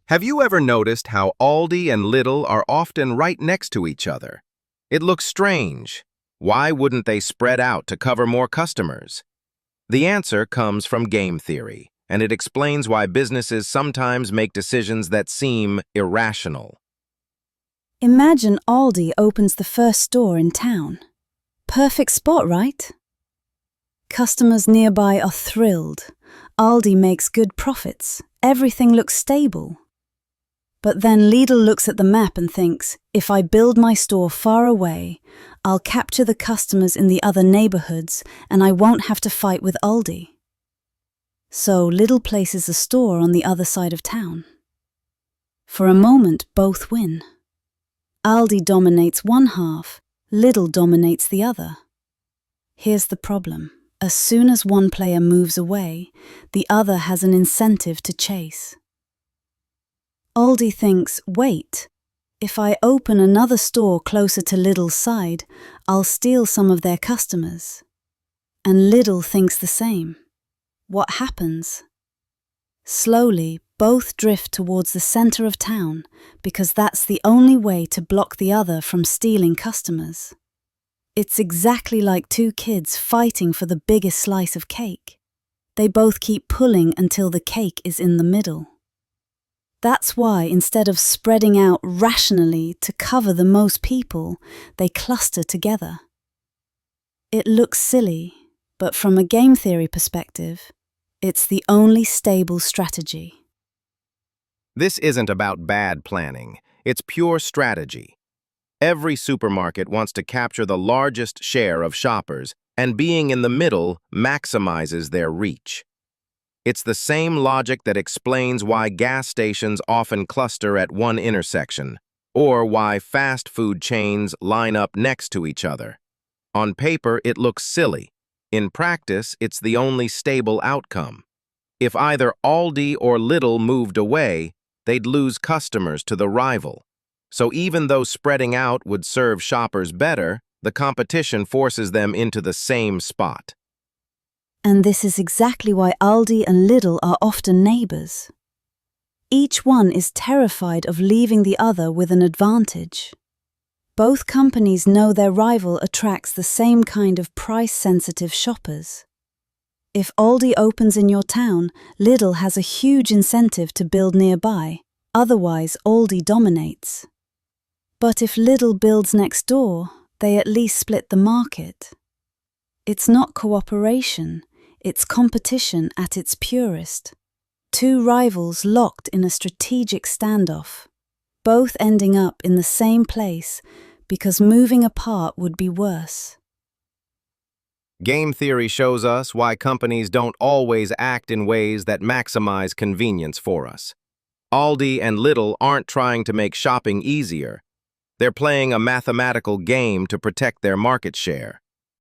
Have you ever noticed how Aldi and Lidl are often right next to each other? It looks strange. Why wouldn't they spread out to cover more customers? The answer comes from game theory, and it explains why businesses sometimes make decisions that seem irrational. Imagine Aldi opens the first store in town. Perfect spot, right? Customers nearby are thrilled. Aldi makes good profits. Everything looks stable. But then Lidl looks at the map and thinks, if I build my store far away, I'll capture the customers in the other neighborhoods and I won't have to fight with Aldi. So Lidl places a store on the other side of town. For a moment, both win. Aldi dominates one half, Lidl dominates the other. Here's the problem. As soon as one player moves away, the other has an incentive to chase. Aldi thinks, wait, if I open another store closer to Lidl's side, I'll steal some of their customers. And Lidl thinks the same. What happens? Slowly, both drift towards the center of town because that's the only way to block the other from stealing customers. It's exactly like two kids fighting for the biggest slice of cake. They both keep pulling until the cake is in the middle. That's why instead of spreading out rationally to cover the most people, they cluster together. It looks silly, but from a game theory perspective, it's the only stable strategy. This isn't about bad planning, it's pure strategy. Every supermarket wants to capture the largest share of shoppers, and being in the middle maximizes their reach. It's the same logic that explains why gas stations often cluster at one intersection, or why fast food chains line up next to each other. On paper, it looks silly. In practice, it's the only stable outcome. If either Aldi or Lidl moved away, they'd lose customers to the rival. So even though spreading out would serve shoppers better, the competition forces them into the same spot. And this is exactly why Aldi and Lidl are often neighbors. Each one is terrified of leaving the other with an advantage. Both companies know their rival attracts the same kind of price-sensitive shoppers. If Aldi opens in your town, Lidl has a huge incentive to build nearby, otherwise Aldi dominates. But if Lidl builds next door, they at least split the market. It's not cooperation, it's competition at its purest. Two rivals locked in a strategic standoff, both ending up in the same place because moving apart would be worse. Game theory shows us why companies don't always act in ways that maximize convenience for us. Aldi and Lidl aren't trying to make shopping easier. They're playing a mathematical game to protect their market share.